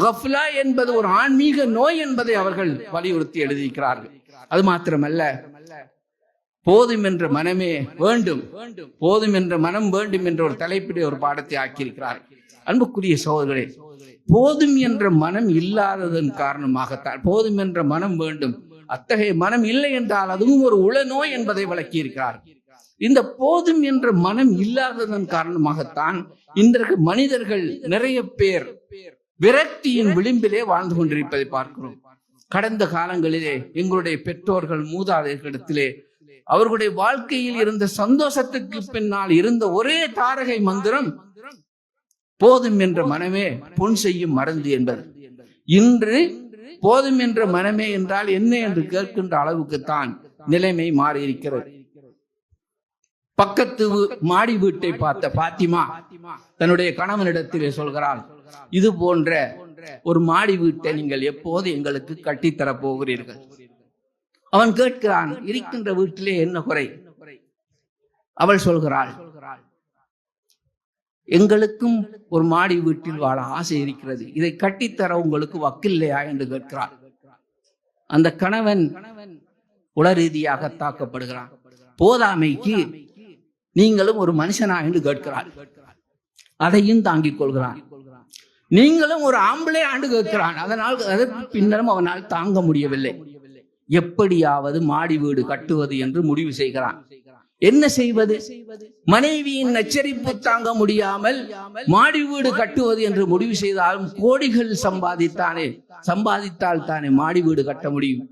கஃப்லா என்பது ஒரு ஆன்மீக நோய் என்பதை அவர்கள் வலியுறுத்தி எழுதியிருக்கிறார்கள். அது மாத்திரமல்ல, போதும் என்ற மனமே வேண்டும், போதும் என்ற மனம் வேண்டும் என்ற ஒரு தலைப்பிலே ஒரு பாடத்தை ஆக்கியிருக்கிறார். அன்புக்குரிய சகோதரர்களே, போதும் என்ற மனம் இல்லாததன் காரணமாகத்தான் போதும் என்ற மனம் வேண்டும், அத்தகைய மனம் இல்லை என்றால் அதுவும் ஒரு உளநோய் என்பதை விளக்கி இருக்கிறார். இந்த போதும் என்ற மனம் இல்லாததன் காரணமாகத்தான் இன்றைக்கு மனிதர்கள் நிறைய பேர் விரக்தியின் விளிம்பிலே வாழ்ந்து கொண்டிருப்பதை பார்க்கிறோம். கடந்த காலங்களிலே எங்களுடைய பெற்றோர்கள் மூதாதையர்களிடத்திலே அவர்களுடைய வாழ்க்கையில் இருந்த சந்தோஷத்துக்கு பின்னால் இருந்த ஒரே தாரகை மந்திரம் போதும் என்ற மனமே பொன் செய்யும் மருந்து என்பது. இன்று போதும் என்ற மனமே என்றால் என்ன என்று கேட்கின்ற அளவுக்குத்தான் நிலைமை மாறி இருக்கிறது. பக்கத்து மாடி வீட்டை பார்த்த பாத்திமா தன்னுடைய கணவனிடத்திலே சொல்கிறாள், இது போன்ற ஒரு மாடி வீட்டை நீங்கள் எப்போது எங்களுக்கு கட்டித்தரப் போகிறீர்கள்? அவன் கேட்கிறான், இருக்கின்ற வீட்டிலே என்ன குறை? அவள் சொல்கிறாள், எங்களுக்கும் ஒரு மாடி வீட்டில் வாழ ஆசை இருக்கிறது, இதை கட்டித்தர உங்களுக்கு வக்கில்லையா என்று கேட்கிறாள். அந்த கணவன் உள ரீதியாக தாக்கப்படுகிறான். போதாமைக்கு நீங்களும் ஒரு மனுஷனா என்று கேட்கிறாள். அதையும் தாங்கிக் கொள்கிறான். நீங்களும் ஒரு ஆம்பளை ஆண்டு கேட்கிறான். அதனால் அதற்கு பின்னரும் அவனால் தாங்க முடியவில்லை. எப்படியாவது மாடி வீடு கட்டுவது என்று முடிவு செய்கிறான். என்ன செய்வது? மனைவியின் நச்சரிப்பு தாங்க முடியாமல் மாடி வீடு கட்டுவது என்று முடிவு செய்தாலும் கோடிகள் சம்பாதித்தால் தானே மாடி வீடு கட்ட முடியும்.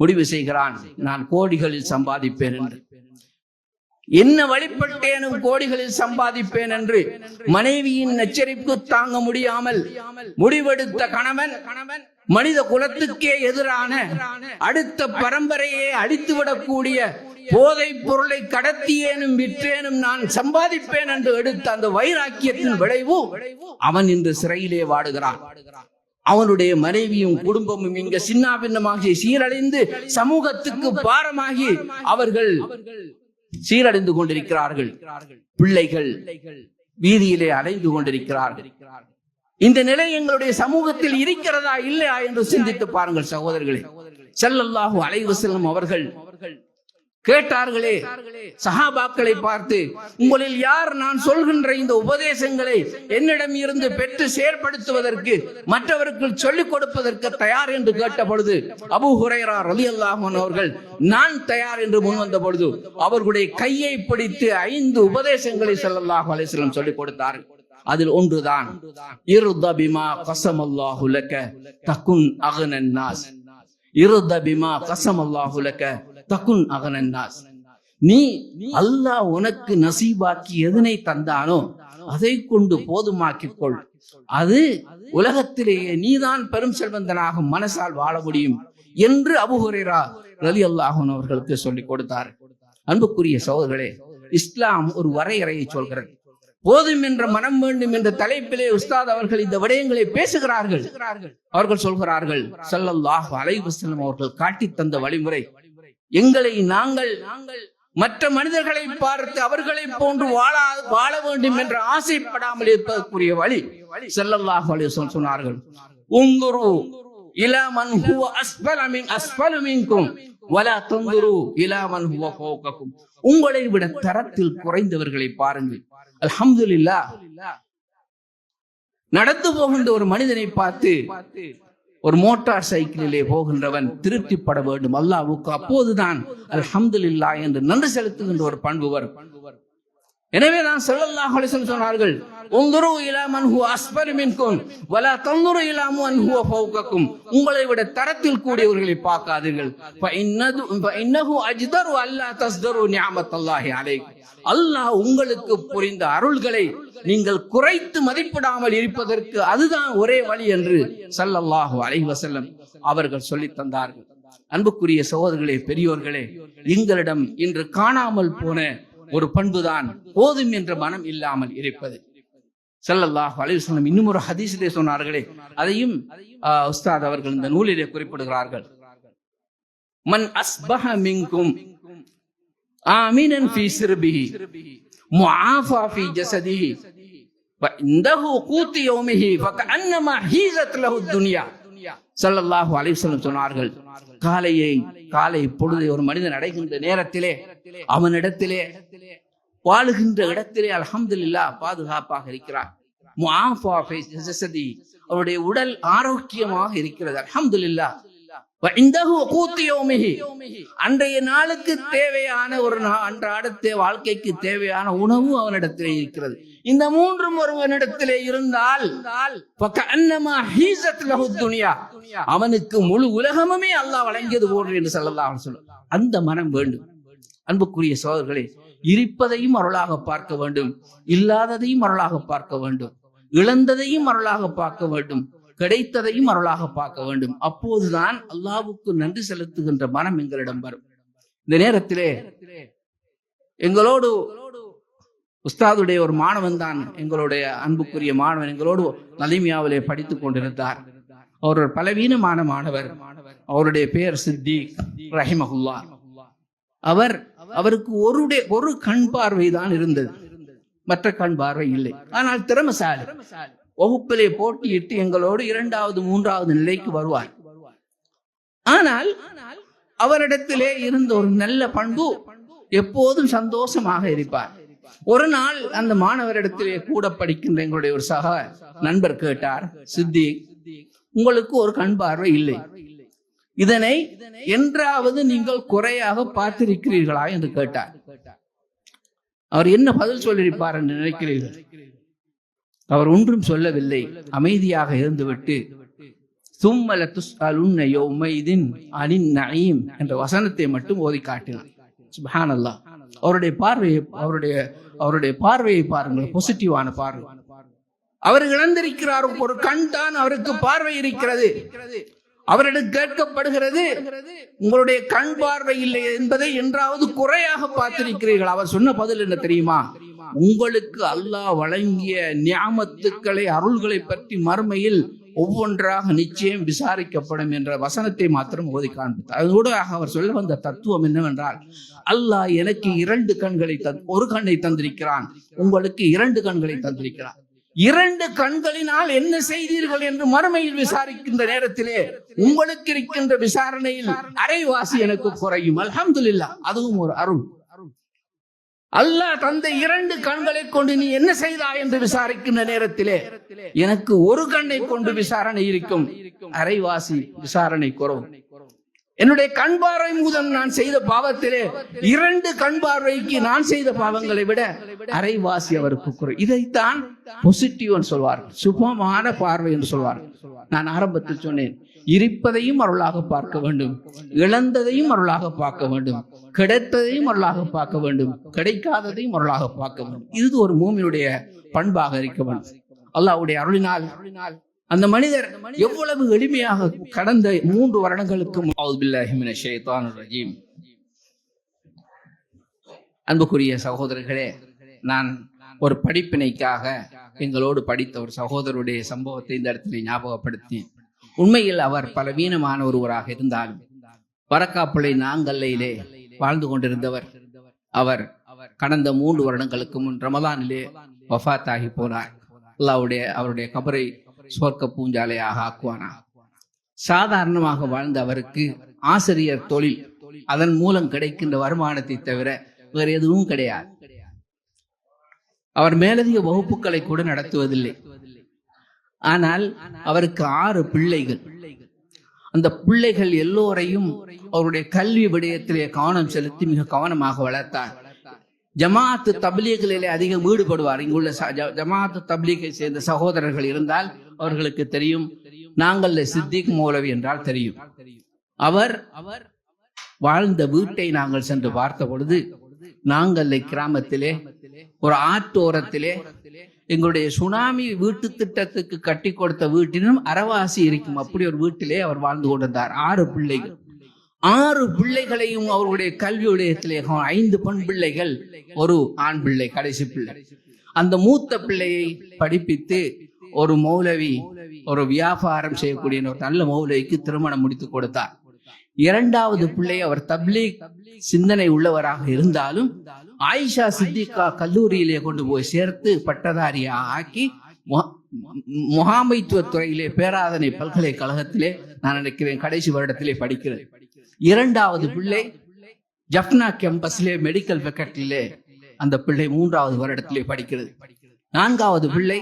முடிவு செய்கிறான், நான் கோடிகளில் சம்பாதிப்பேன் என்று. என்ன வழிபட்டேனும் கோடிகளில் சம்பாதிப்பேன் என்று மனைவியின் நச்சரிப்பு தாங்க முடியாமல் முடிவெடுத்த கணவன் மனித குலத்துக்கே எதிரான அடுத்த பரம்பரையே அழித்துவிடக்கூடிய போதை பொருளை கடத்தியேனும் விற்றேனும் நான் சம்பாதிப்பேன் என்று எடுத்த அந்த வைராக்கியத்தின் விளைவு அவன் இன்று சிறையிலே வாடுகிறான். அவனுடைய மனைவியும் குடும்பமும் இங்க சின்னாபின்னமாகி சீரழிந்து சமூகத்துக்கு பாரமாகி அவர்கள் சீரடைந்து கொண்டிருக்கிறார்கள். பிள்ளைகள் வீதியிலே அலைந்து கொண்டிருக்கிறார்கள். இந்த நிலை எங்களுடைய சமூகத்தில் இருக்கிறதா இல்லையா என்று சிந்தித்து பாருங்கள் சகோதரர்களே. ஸல்லல்லாஹு அலைஹி வஸல்லம் அவர்கள் கேட்டார்களே சஹாபாக்களை பார்த்து, உங்களில் யார் நான் சொல்கின்ற இந்த உபதேசங்களை என்னிடம் இருந்து பெற்று செயற்படுத்துவதற்கு மற்றவர்கள் சொல்லிக் கொடுப்பதற்கு தயார் என்று கேட்ட பொழுது அபூ ஹுரைரா ரலியல்லாஹு அன்ஹு அவர்கள் நான் தயார் என்று முன்வந்த பொழுது அவர்களுடைய கையை பிடித்து 5 உபதேசங்களை ஸல்லல்லாஹு அலைஹி வஸல்லம் சொல்லிக் கொடுத்தார்கள். அதில் ஒன்றுதான் இர்த பிமா கஸமல்லாஹு லக தகுன் அக்னன் நாஸ். இர்த பிமா கஸமல்லாஹு லக தகுன் அக்னன் நாஸ். நீ அல்லாஹ் உனக்கு நசீபாக்கி எதனை தந்தானோ அதை கொண்டு போதுமாக்கிக் கொள். அது உலகத்திலேயே நீதான் பெரும் செல்வந்தனாக மனசால் வாழ முடியும் என்று அபூ ஹுரைரா ரலியல்லாஹு அன்ஹு அவர்களுக்கு சொல்லிக் கொடுத்தார். அன்புக்குரிய சகோதரர்களே, இஸ்லாம் ஒரு வரையறையை சொல்கிறது. போதும் என்ற மனம் வேண்டும் என்ற தலைப்பிலே உஸ்தாத் அவர்கள் இந்த விடயங்களை பேசுகிறார்கள். அவர்கள் சொல்கிறார்கள், ஸல்லல்லாஹு அலைஹி வஸல்லம் அவர்கள் காட்டி தந்த வழிமுறை எங்களை நாங்கள் மற்ற மனிதர்களை பார்த்து அவர்களை போன்று வாழ வேண்டும் என்று ஆசைப்படாமல் இருப்பதற்குரிய வழி ஸல்லல்லாஹு அலைஹி வஸல்லம் சொன்னார்கள். உன்துரு இலா மன் ஹுவ அஸ்ஃபலு மின்கும் வலா தன்துரு இலா மன் ஹுவ ஃபௌகக்கும். உங்களை விட தரத்தில் குறைந்தவர்களை பாருங்கள். அல்ஹம்துலில்லாஹ், நடந்து போகின்ற ஒரு மனிதனை பார்த்து ஒரு மோட்டார் சைக்கிளிலே போகின்றவன் திருப்திப்பட வேண்டும் அல்லாஹ்வுக்கு. அப்போதுதான் அல்ஹம்துலில்லாஹ் என்று நன்றி செலுத்துகின்ற ஒரு பண்பு வரும். எனவே தான் ஸல்லல்லாஹு அலைஹி வஸல்லம் சொன்னார்கள், உன்துரு இலா மன் ஹுவ அஸ்ஃபலு மின்கும் வலா தன்துரு இலா மன் ஹுவ ஃபௌகக்கும். உங்களை விட தரத்தில் கூடியவர்களை பார்க்காதீர்கள். ஃபஇன்னஹு அஜ்தரு அல்லா தஸ்தரு நிஅமத்தல்லாஹி அலைக்கும். அல்லாஹ் உங்களுக்கு புரிந்த அருள்களை நீங்கள் குறைத்து மதிப்பிடாமல் இருப்பதற்கு அதுதான் ஒரே வழி என்று ஸல்லல்லாஹு அலைஹி வஸல்லம் அவர்கள் சொல்லி தந்தார்கள். அன்புக்குரிய சகோதரர்களே, பெரியோர்களே, எங்களிடம் இன்று காணாமல் போன ஒரு பண்புதான் போதும் என்ற மனம் இல்லாமல் இருப்பது. ஸல்லல்லாஹு அலைஹி வஸல்லம் இன்னும் ஒரு ஹதீஸிலே சொன்னார்களே, அதையும் உஸ்தாத் அவர்கள் இந்த நூலிலே குறிப்பிடுகிறார்கள். மன் அஸ்பஹ மின்கும் ஆமினன் ஃபீ சிர்பிஹி முஆஃபா ஃபீ ஜஸதிஹி இந்தஹு கூத்தி யௌமிஹி ஃபகஅன்னமா ஹீஸத் லஹு துன்யா. ஸல்லல்லாஹு அலைஹி வஸல்லம் சொன்னார்கள், காலை பொழுது ஒரு மனிதன் அடைகின்ற நேரத்திலே அவனிடத்திலே வாழுகின்ற இடத்திலே அல்ஹம்துலில்லாஹ் பாதுகாப்பாக இருக்கிறார். முஆஃபா ஃபி ஜஸதி, அவருடைய உடல் ஆரோக்கியமாக இருக்கிறது. அல்ஹம்துலில்லாஹ். அன்றைய நாளுக்கு தேவையான அன்றாடத்தை வாழ்க்கைக்கு தேவையான உணவு அவனிடத்திலே இருக்கிறது. இந்த மூன்றும் ஒருவனிடத்திலே இருந்தால் அவனுக்கு முழு உலகமுமே அல்லாஹ் வழங்கியது போன்று என்று ஸல்லல்லாஹு அலைஹி வஸல்லம். அந்த மனம் வேண்டும். அன்புக்குரிய சகோதரர்களே, இருப்பதையும் அருளாக பார்க்க வேண்டும், இல்லாததையும் அருளாக பார்க்க வேண்டும், இழந்ததையும் அருளாக பார்க்க வேண்டும், கிடைத்ததையும் அருளாக பார்க்க வேண்டும். அப்போதுதான் அல்லாஹ்வுக்கு நன்றி செலுத்துகின்ற மனம் எங்களிடம் வரும். இந்த நேரத்திலே எங்களோடு உஸ்தாதுடைய ஒரு மாணவன் தான், எங்களுடைய அன்புக்குரிய மாணவன், எங்களோடு நலிமியாவிலே படித்துக் கொண்டிருந்தார். அவர் ஒரு பலவீனமான மாணவர். அவருடைய பெயர் சித்திக் ரஹிமஹுல்லா. அவருக்கு ஒரு கண் பார்வை தான் இருந்தது, மற்ற கண் பார்வை இல்லை. ஆனால் திறமசாலி. வகுப்பிலே போட்டியிட்டு எங்களோடு 2வது 3வது நிலைக்கு வருவார். ஆனால் அவரிடத்திலே இருந்த ஒரு நல்ல பண்பு, எப்போதும் சந்தோஷமாக இருப்பார். ஒரு நாள் அந்த மாணவரிடத்திலே கூட படிக்கின்ற எங்களுடைய ஒரு சக நண்பர் கேட்டார், சித்திக், உங்களுக்கு ஒரு கண் பார்வை இல்லை, இதனை என்றாவது நீங்கள் குறையாக பார்த்திருக்கிறீர்களா என்று கேட்டார். அவர் என்ன பதில் சொல்லியிருப்பார் என்று நினைக்கிறீர்கள்? அவர் ஒன்றும் சொல்லவில்லை, அமைதியாக இருந்துவிட்டு சும்மல துஸ்அலுன்ன யௌமைதின் அனின் நஈம் என்ற வசனத்தை மட்டும் ஓதி காட்டினார். சுப்ஹானல்லாஹ். அவருடைய பார்வையை பாருங்கள், பாசிட்டிவான பார்வை. அவர் இழந்திருக்கிறார் ஒரு கண் தான், அவருக்கு பார்வை இருக்கிறது. அவரிடம் கேட்கப்படுகிறது, உங்களுடைய கண் பார்வை இல்லை என்பதை என்றாவது குறையாக பார்த்திருக்கிறீர்கள். அவர் சொன்ன பதில் என்ன தெரியுமா? உங்களுக்கு அல்லாஹ் வழங்கிய நியாமத்துக்களை, அருள்களை பற்றி மறுமையில் ஒவ்வொன்றாக நிச்சயம் விசாரிக்கப்படும் என்ற வசனத்தை மாத்திரம் ஓதி காண்பித்தார். அதோடு அவர் சொல்ல வந்த தத்துவம் என்னவென்றால், அல்லாஹ் எனக்கு 2 கண்களை ஒரு கண்ணை தந்திருக்கிறான், உங்களுக்கு 2 கண்களை தந்திருக்கிறான். 2 கண்களினால் என்ன செய்தீர்கள் என்று மறுமையில் விசாரிக்கின்ற நேரத்திலே உங்களுக்கு இருக்கின்ற விசாரணையில் அரைவாசி எனக்கு குறையும். அல்ஹம்துலில்லாஹ். அதுவும் ஒரு அருள். அல்லாஹ் தந்த 2 கண்களை கொண்டு நீ என்ன செய்தாய் என்று விசாரிக்கின்ற நேரத்திலே எனக்கு ஒரு கண்ணை கொண்டு விசாரணை இருக்கும், அரைவாசி விசாரணை குறையும். என்னுடைய கண் பார்வை மூலம் நான் செய்த பாவத்திலே 2 கண் பார்வைக்கு நான் செய்த பாவங்களை விட அரைவாசி அவருக்கு குறை. இதைத்தான் பாசிட்டிவ் சொல்வார்கள், சுபமான பார்வை என்று சொல்வார்கள். நான் ஆரம்பத்தில் சொன்னேன், இருப்பதையும் அருளாக பார்க்க வேண்டும், இழந்ததையும் அருளாக பார்க்க வேண்டும், கிடைத்ததையும் அருளாக பார்க்க வேண்டும், கிடைக்காததையும் அருளாக பார்க்க வேண்டும். இது ஒரு மூமினுடைய பண்பாக இருக்க வேண்டும். அல்லாஹ்வுடைய அருளினால் அந்த மனிதர் எவ்வளவு எளிமையாக கடந்த 3 வருடங்களுக்கு அன்புக்குரிய சகோதரர்களே, நான் ஒரு படிப்பினைக்காக எங்களோடு படித்த ஒரு சகோதரருடைய சம்பவத்தை இந்த இடத்துல ஞாபகப்படுத்தி, உண்மையில் அவர் பலவீனமான ஒருவராக இருந்தாலும் வரக்காப்புளை நாங்கல்லையிலே வாழ்ந்து கொண்டிருந்தவர். அவர் கடந்த 3 வருடங்களுக்கு முன் ரமலானிலே வஃபாத் ஆகி போனார். அல்லாஹ்வுடைய அவருடைய கபரை சொர்க்க பூஞ்சாலையாக ஆக்குவானா. சாதாரணமாக வாழ்ந்த அவருக்கு ஆசிரியர் தொழில், அதன் மூலம் கிடைக்கின்ற வருமானத்தை தவிர வேறு எதுவும் கிடையாது. அவர் மேலதிக வகுப்புகளை கூட நடத்துவதில்லை. ஆனால் அவருக்கு 6 பிள்ளைகள். அந்த பிள்ளைகள் எல்லோரையும் அவருடைய கல்வி விடயத்திலே கவனம் செலுத்தி மிக கவனமாக வளர்த்தார். ஜமாஅத்து தப்லீகிலே அதிகம் ஈடுபடுவார். இங்குள்ள ஜமாஅத்து தப்லீகை சேர்ந்த சகோதரர்கள் இருந்தால் அவர்களுக்கு தெரியும். நாங்கள் சித்திக் மௌலவி என்றால் தெரியும். அவர் வாழ்ந்த வீட்டை நாங்கள் சென்று பார்த்த பொழுது, நாங்கள் கிராமத்திலே ஒரு ஆற்றோரத்திலே எங்களுடைய சுனாமி வீட்டு திட்டத்துக்கு கட்டி கொடுத்த வீட்டினும் அறவாசி இருக்கும். அப்படி ஒரு வீட்டிலே அவர் வாழ்ந்து கொண்டிருந்தார். 6 பிள்ளைகள். 6 பிள்ளைகளையும் அவருடைய கல்வி உடையத்திலே 5 பெண் பிள்ளைகள், ஒரு ஆண் பிள்ளை, கடைசி பிள்ளை. அந்த மூத்த பிள்ளையை படிப்பித்து ஒரு மௌலவி, ஒரு வியாபாரம் செய்யக்கூடிய ஒரு நல்ல மௌலவிக்கு திருமணம் முடித்து கொடுத்தார். இரண்டாவது பிள்ளை அவர் தப்லீக் சிந்தனை உள்ளவராக இருந்தாலும் ஆயிஷா சித்திகா கல்லூரியிலே கொண்டு போய் சேர்த்து பட்டதாரியா ஆக்கி முகாமைத்துவ துறையிலே பேராதனை பல்கலைக்கழகத்திலே நான் நினைக்கிறேன் கடைசி வருடத்திலே படிக்கிறது. இரண்டாவது பிள்ளை ஜப்னா கேம்பஸ்லே மெடிக்கல் ஃபேக்கல்டிலே அந்த பிள்ளை 3வது வருடத்திலே படிக்கிறது. 4வது பிள்ளை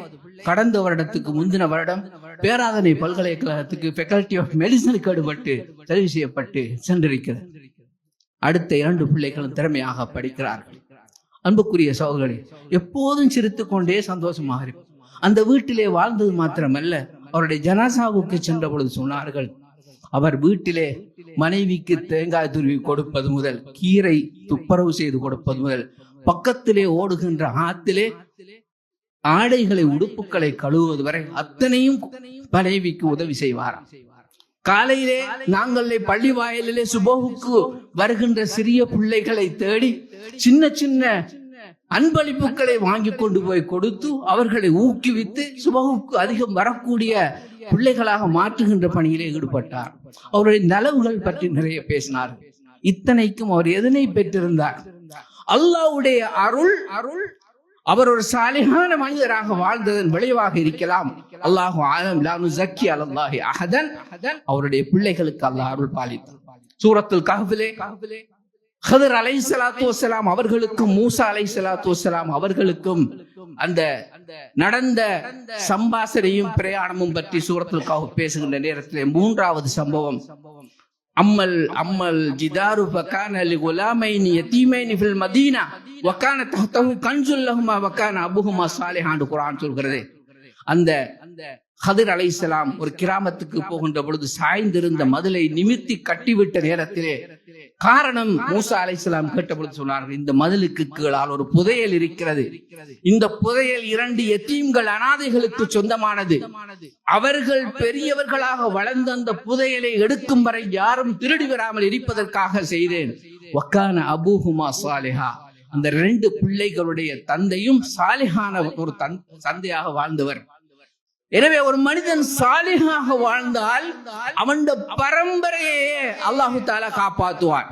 கடந்த வருடத்துக்கு முந்தின வருடம் பேராதனை பல்கலைக்கழகத்துக்கு ஃபேக்கல்டி ஆஃப் மெடிசனுக்கு அடுபட்டு தெரிவு செய்யப்பட்டு சென்றிருக்கிறது. அடுத்த 2 பிள்ளைகளும் திறமையாக படிக்கிறார்கள். அன்புக்குரிய சகோதரர்களே, எப்போதும் சிரித்துக் கொண்டே சந்தோஷமாக இருக்கும். அந்த வீட்டிலே வாழ்ந்தது மாத்திரமல்ல, அவருடைய ஜனாசாவுக்கு சென்ற பொழுது சொன்னார்கள், அவர் வீட்டிலே மனைவிக்கு தேங்காய் துருவி கொடுப்பது முதல், கீரை துப்புரவு செய்து கொடுப்பது முதல், பக்கத்திலே ஓடுகின்ற ஆத்திலே ஆடைகளை உடுப்புகளை கழுவுவது வரை அத்தனையும் மனைவிக்கு உதவி செய்வாராம். காலையிலே நாங்கள் பள்ளி வாயிலே சுபகுக்கு வருகின்ற சிறிய பிள்ளைகளை தேடி சின்ன சின்ன அன்பளிப்புகளை வாங்கி கொண்டு போய் கொடுத்து அவர்களை ஊக்குவித்து சுபகுக்கு அதிகம் வரக்கூடிய பிள்ளைகளாக மாற்றுகின்ற பணியிலே ஈடுபட்டார். அவருடைய நலவுகள் பற்றி நிறைய பேசினார். இத்தனைக்கும் அவர் எதனை பெற்றிருந்தார்? அல்லாஹ்வுடைய அருள். அவர் ஒரு சாலிஹான மனிதராக வாழ்ந்ததன் விளைவாக இருக்கலாம். அல்லாஹு ஆலம் லா நுஸக்கி அலல்லாஹி அஹதன். அவருடைய பிள்ளைகளுக்கு அல்லாஹ் அருள் பாலித்தார். சூரத்துல் கஹ்ஃபிலே ஹதர் அலைஹிஸ்ஸலாத்து வஸ்ஸலாம் அவர்களுக்கும் மூசா அலைஹிஸ்ஸலாத்து வஸ்ஸலாம் அவர்களுக்கும் அந்த நடந்த சம்பாஷணையும் பிரயாணமும் பற்றி சூரத்துல் கஹ்ஃப் பேசுகின்ற நேரத்திலே 3வது சம்பவம், அம்மல் ஜிதாரு ஃபகான லிகுலாமைனி யதீமைனி ஃபில் மதீனா வகான தஹ்தஹு கன்ஸுல் லஹுமா வகான அபூஹுமா ஸாலிஹான் குர்ஆன் சொல்கிறது. அந்த ஹதர் அலைஹிஸ்ஸலாம் ஒரு கிராமத்துக்கு போகின்ற பொழுது சாய்ந்திருந்த மதிலை நிமித்தி கட்டிவிட்ட நேரத்திலே காரணம் மூசா அலைஹிஸ்ஸலாம் கேட்ட பொழுது சொன்னார்கள், இந்த மதிலுக்கு கீழால் ஒரு புதையல் இருக்கிறது. இந்த புதையல் 2 யதீம்கள் அனாதைகளுக்கு சொந்தமானது. அவர்கள் பெரியவர்களாக வளர்ந்த அந்த புதையலை எடுக்கும் வரை யாரும் திருடி வராமல் இருப்பதற்காக செய்தேன். வக்கான அபூஹுமா ஸாலிஹா. அந்த 2 பிள்ளைகளுடைய தந்தையும் சாலிஹான ஒரு தந்தையாக வாழ்ந்தவர். எனவே ஒரு மனிதன் சாலிஹாக வாழ்ந்தால் அவன் பரம்பரையே அல்லாஹு தஆலா காப்பாற்றுவார்.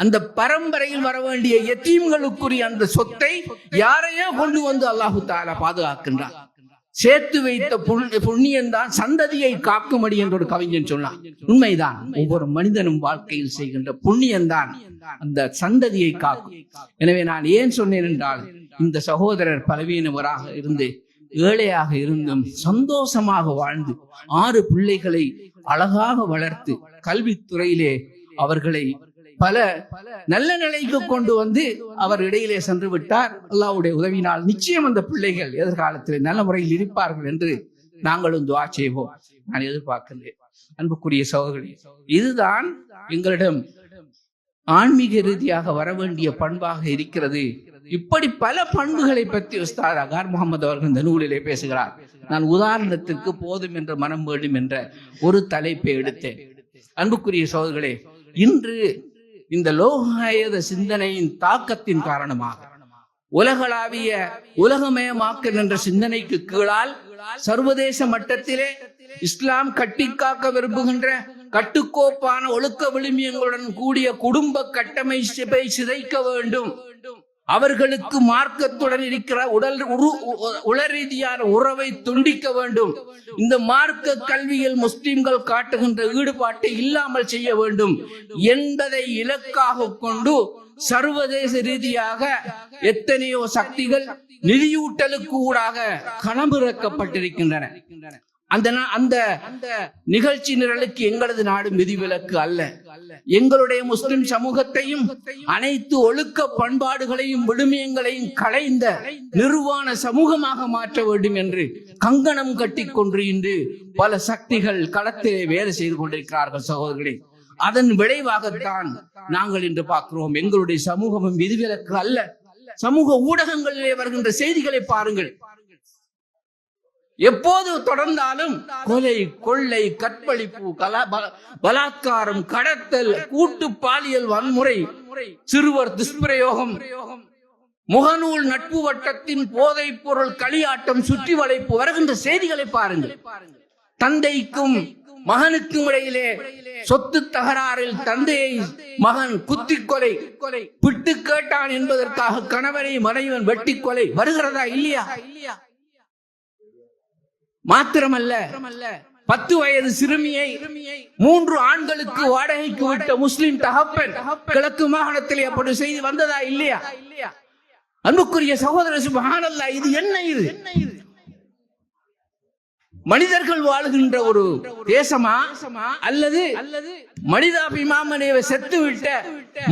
அந்த பரம்பரையில் வர வேண்டிய யதீம்களுக்குரிய அந்த சொத்தை யாரையோ கொண்டு வந்து அல்லாஹு தஆலா பாதுகாக்கின்றார். சேர்த்து வைத்த புண்ணியம் தான் சந்ததியை காக்குமடி என்று ஒரு கவிஞன் சொன்னான். உண்மைதான். ஒவ்வொரு மனிதனும் வாழ்க்கையில் செய்கின்ற புண்ணியம் தான் அந்த சந்ததியை காக்கும். எனவே நான் ஏன் சொன்னேன் என்றால், இந்த சகோதரர் பலவீனவராக இருந்து ஏழையாக இருந்தும் சந்தோஷமாக வாழ்ந்து 6 பிள்ளைகளை அழகாக வளர்த்து கல்வித்துறையிலே அவர்களை பல நல்ல நிலைக்கு கொண்டு வந்து அவர் இடையிலே சென்று விட்டார். அல்லாஹ்வுடைய உதவினால் நிச்சயம் அந்த பிள்ளைகள் எதிர்காலத்தில் நல்ல முறையில் இருப்பார்கள் என்று நாங்களும் துஆ செய்வோம். நான் எதிர்பார்க்கிறேன். அன்புக்குரிய சகோதரர்களே, இதுதான் எங்களிடம் ஆன்மீக ரீதியாக வர வேண்டிய பண்பாக இருக்கிறது. இப்படி பல பண்புகளை பற்றி உஸ்தாத் அகார் முகமது அவர்கள் இந்த நூலிலே பேசுகிறார். நான் உதாரணத்திற்கு போதும் என்ற மனம் வேண்டும் என்ற ஒரு தலைப்பை எடுத்தேன். அன்புக்குரிய சகோதரர்களே, இன்று இந்த லோகாயத சிந்தனையின் தாக்கத்தின் காரணமாக உலகளாவிய உலகமயமாக்கல் என்ற சிந்தனைக்கு கீழால் சர்வதேச மட்டத்திலே இஸ்லாம் கட்டிக்காக்க விரும்புகின்ற கட்டுக்கோப்பான ஒழுக்க விழுமியங்களுடன் கூடிய குடும்ப கட்டமைப்பை சிதைக்க வேண்டும். அவர்களுக்கு மார்க்கத்துடன் இருக்கிற உடல் ரீதியான உறவை துண்டிக்க வேண்டும். இந்த மார்க்க கல்வியில் முஸ்லிம்கள் காட்டுகின்ற ஈடுபாட்டை இல்லாமல் செய்ய வேண்டும் என்பதை இலக்காக கொண்டு சர்வதேச ரீதியாக எத்தனையோ சக்திகள் நிதியூட்டலுக்கு ஊடாக களமிறக்கப்பட்டிருக்கின்றன. அந்த நிகழ்ச்சி நிரலுக்கு எங்களது நாடு விதிவிலக்கு அல்ல. எங்களுடைய முஸ்லிம் சமூகத்தையும் அனைத்து ஒழுக்க பண்பாடுகளையும் விழுமியங்களையும் களைந்த நிர்வாண சமூகமாக மாற்ற வேண்டும் என்று கங்கணம் கட்டி கொண்டு இன்று பல சக்திகள் களத்திலே வேலை செய்து கொண்டிருக்கிறார்கள். சகோதரர்களே, அதன் விளைவாகத்தான் நாங்கள் இன்று பார்க்கிறோம். எங்களுடைய சமூகமும் விதிவிலக்கு அல்ல. சமூக ஊடகங்களிலே வருகின்ற செய்திகளை பாருங்கள். எப்போது தொடர்ந்தாலும் கொலை, கொள்ளை, கற்பழிப்பு, பலாத்காரம், கடத்தல், கூட்டு பாலியல் வன்முறை, சிறுவர் துஷ்பிரயோகம், முகநூல் நட்பு வட்டத்தின் போதைப் பொருள் களியாட்டம், சுற்றி வளைப்பு வருகின்ற செய்திகளை பாருங்கள். தந்தைக்கும் மகனுக்கும் இடையிலே சொத்து தகராறில் தந்தையை மகன் குத்தி கொலை, பிட்டு கேட்டான் என்பதற்காக கணவனை மனைவன் வெட்டி கொலை வருகிறதா இல்லையா? மாத்திரமல்ல, 10 வயது சிறுமியை 3 ஆண்களுக்கு வாடகைக்கு விட்ட முஸ்லிம் தகப்பன் கிழக்கு மாகாணத்திலே அப்படி செய்து வந்ததா இல்லையா? அன்புக்குரிய சகோதரர், சுப்ஹானல்லாஹ், இது என்ன? இது மனிதர்கள் வாழுகின்ற ஒரு தேசமா அல்லது மனிதாபிமானமே செத்துவிட்ட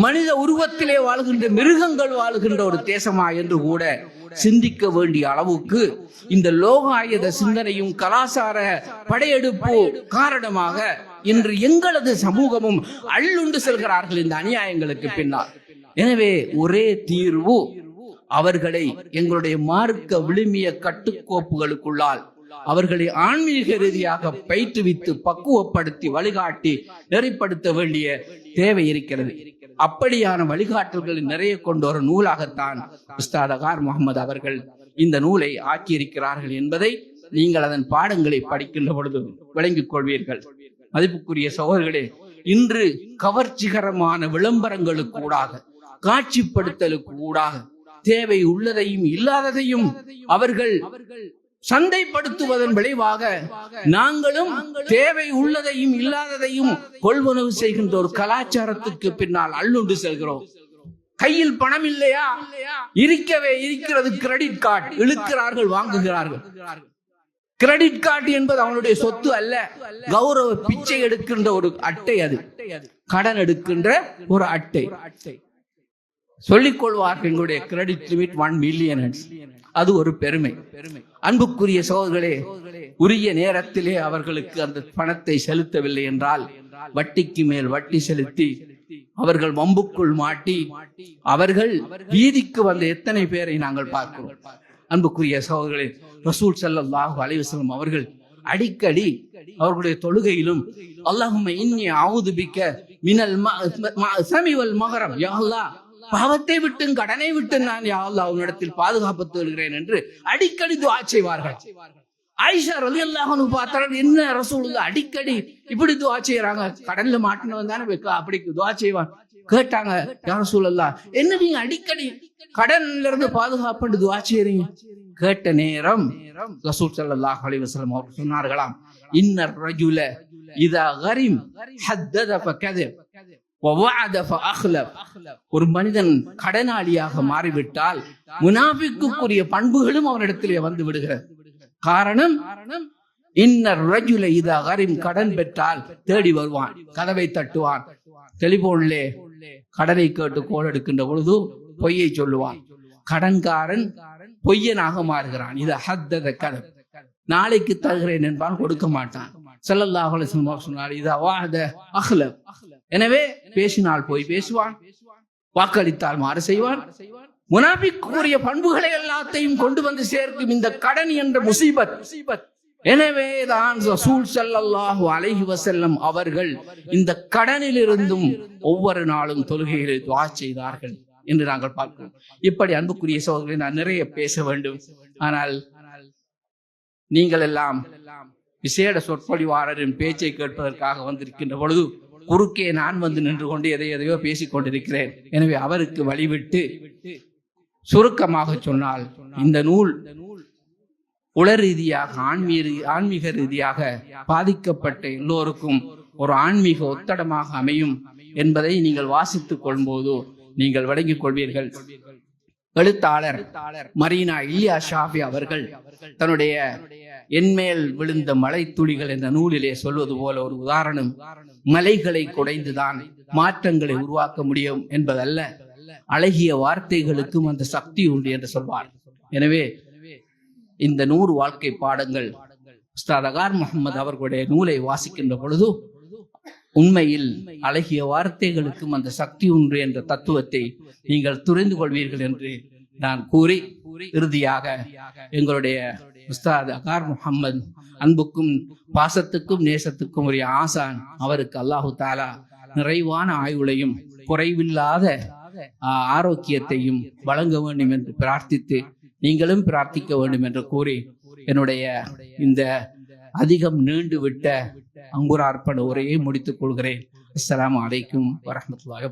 மனித உருவத்திலே வாழ்கின்ற மிருகங்கள் வாழுகின்ற ஒரு தேசமா என்று கூட சிந்திக்க வேண்டிய அளவுக்கு இந்த லோகாயத சிந்தனையும் கலாச்சார படையெடுப்பு காரணமாக இன்று எங்களது சமூகமும் அள்ளுண்டு செல்கிறார்கள் இந்த அநியாயங்களுக்கு பின்னால். எனவே ஒரே தீர்வு, அவர்களை எங்களுடைய மார்க்க விழுமிய கட்டுக்கோப்புகளுக்குள்ளால் அவர்களை ஆன்மீக ரீதியாக பயிற்றுவித்து பக்குவப்படுத்தி வழிகாட்டி நெறிப்படுத்த வேண்டிய தேவை இருக்கிறது. அப்படியான வழிகாட்டல்களை நிறைய கொண்ட ஒரு நூலாகத்தான் உஸ்தாத் அகார் முகமது அவர்கள் இந்த நூலை ஆக்கியிருக்கிறார்கள் என்பதை நீங்கள் அதன் பாடங்களை படிக்கின்ற பொழுது விளங்கிக் கொள்வீர்கள். மதிப்புக்குரிய சகோதரர்களே, இன்று கவர்ச்சிகரமான விளம்பரங்களுக்கு ஊடாக, காட்சிப்படுத்தலுக்கு ஊடாக தேவை உள்ளதையும் இல்லாததையும் அவர்கள் சந்தைப்படுத்துவதன் விளைவாக நாங்களும் தேவை உள்ளதையும் இல்லாததையும் கொள்வனவு செய்கின்ற ஒரு கலாச்சாரத்துக்கு பின்னால் அள்ளுண்டு செல்கிறோம். கையில் பணம் இல்லையா? இருக்கவே இருக்கிறது கிரெடிட் கார்டு, இழுக்கிறார்கள், வாங்குகிறார்கள். கிரெடிட் கார்டு என்பது அவனுடைய சொத்து அல்ல, கௌரவ பிச்சை எடுக்கின்ற ஒரு அட்டை, அது கடன் எடுக்கின்ற ஒரு அட்டை. சொல்லிக் கொள்வார்கள் எங்களுடைய கிரெடிட் லிமிட் 1 மில்லியன். அது ஒரு பெருமை. அன்புக்குரிய சகோதரர்களே, உரிய நேரத்திலே அவர்களுக்கு அந்த பணத்தை செலுத்தவில்லை என்றால் வட்டிக்கு மேல் வட்டி செலுத்தி அவர்கள் வம்புக்குள் மாட்டி அவர்கள் வீதிக்கு வந்த எத்தனை பேரை நாங்கள் பார்க்கிறோம். அன்புக்குரிய சகோதரர்களே, ரசூல் ஸல்லல்லாஹு அலைஹி வஸல்லம் அவர்கள் அடிக்கடி அவர்களுடைய தொழுகையிலும் அல்லாஹும்ம இன்னி அஊது பிக்க மினல் மஅஸமி வல் மகரம், யா அல்லாஹ், பாவத்தை விட்டு கடனை விட்டு நான் யா அல்லாஹ் உன்னிடத்தில் பாதுகாப்பு தேடுகிறேன் என்று அடிக்கடி துஆ செய்வார்கள். ஆயிஷா ரலியல்லாஹு அன்ஹா பார்த்தார்கள், என்ன ரசூலுல்லாஹ் அடிக்கடி இப்படி துஆ செய்யறாங்க, கடன்ல மாட்டினவன் தானே அப்படி துஆ செய்வான். கேட்டாங்க, யா ரசூலுல்லாஹ், என்ன நீங்க அடிக்கடி கடன்ல இருந்து பாதுகாப்பு துஆ செய்றீங்க? கேட்ட நேரம் ரசூல் ஸல்லல்லாஹு அலைஹி வஸல்லம் அவர்கள் சொன்னார்களாம், இன்னர் ரஜுல இதா கரிம் ஹத்தத ஃபகذب வவஅத ஃபஅக்லப். ஒரு மனிதன் கடனாளியாக மாறிவிட்டால் முனாஃபிக்குரிய பண்புகளும் அவனிடத்திலே வந்து விடுகிறது. காரணம், இன்னர் ரஜுல இதா கரிம், கடன் பெற்றால் தேடி வருவான், கதவை தட்டுவான், டெலிபோனிலே கடனை கேட்டு கோல் எடுக்கின்ற பொழுது பொய்யை சொல்லுவான். கடன்காரன் பொய்யனாக மாறுகிறான். இது ஹத்தத கதப், நாளைக்கு தருகிறேன் என்பான், கொடுக்க மாட்டான். ஸல்லல்லாஹு அலைஹி வஸல்லம் சொன்னார், இதா வஅத அக்லப். எனவே பேசினால் போய் பேசுவான், வாக்களித்தால் மாறு செய்வான். முனாஃபிக்குரிய பண்புகளை எல்லாத்தையும் கொண்டு வந்து சேர்க்கும் இந்த கடன் என்ற முசீபத். எனவே தான் ரசூல் ஸல்லல்லாஹு அலைஹி வஸல்லம் அவர்கள் இந்த கடனில் இருந்தும் ஒவ்வொரு நாளும் தொழுகையில் துஆ செய்தார்கள் என்று நாங்கள் பார்க்கிறோம். இப்படி அன்புக்குரிய சகோதரர்களை நான் நிறைய பேச வேண்டும். ஆனால் நீங்கள் எல்லாம் விசேட சொற்பொழிவாளரின் பேச்சை கேட்பதற்காக வந்திருக்கின்ற பொழுது குறுக்கே நான் வந்து நின்று கொண்டு எதையோ பேசிக் கொண்டிருக்கிறேன். எனவே அவருக்கு வழிவிட்டு சுருக்கமாக சொன்னால், இந்த நூல் உள ரீதியாக ஆன்மீக ரீதியாக பாதிக்கப்பட்ட எல்லோருக்கும் ஒரு ஆன்மீக ஒத்தடமாக அமையும் என்பதை நீங்கள் வாசித்துக் கொள்ளும்போது நீங்கள் விளங்கிக் கொள்வீர்கள். எழுத்தாளர் மரீனா இல்லியா ஷாஃபி அவர்கள் தன்னுடைய என்மேல் விழுந்த மலை துளிகள் என்ற நூலிலே சொல்வது போல ஒரு உதாரணம், மலைகளை குடைந்துதான் மாற்றங்களை உருவாக்க முடியும் என்பதல்ல, அழகிய வார்த்தைகளுக்கும் அந்த சக்தி உண்டு என்று சொல்வார். எனவே இந்த 100 வாழ்க்கை பாடங்கள் உஸ்தாத் அகார் முகமது அவர்களுடைய நூலை வாசிக்கின்ற பொழுது உண்மையில் அழகிய வார்த்தைகளுக்கும் அந்த சக்தி உண்டு என்ற தத்துவத்தை நீங்கள் துரிந்து கொள்வீர்கள் என்று நான் கூறி, இறுதியாக எங்களுடைய உஸ்தாத் அகார் முகமது அன்புக்கும் பாசத்துக்கும் நேசத்துக்கும் உரிய ஆசான், அவருக்கு அல்லாஹு தாலா நிறைவான ஆயுளையும் குறைவில்லாத ஆரோக்கியத்தையும் வழங்க வேண்டும் என்று பிரார்த்தித்து, நீங்களும் பிரார்த்திக்க வேண்டும் என்று கூறி என்னுடைய இந்த அதிகம் நீண்டு விட்ட அங்குரார்ப்பண உரையை முடித்துக் கொள்கிறேன். அஸ்ஸலாமு அலைக்கும் வரஹ்மத்துல்லாஹி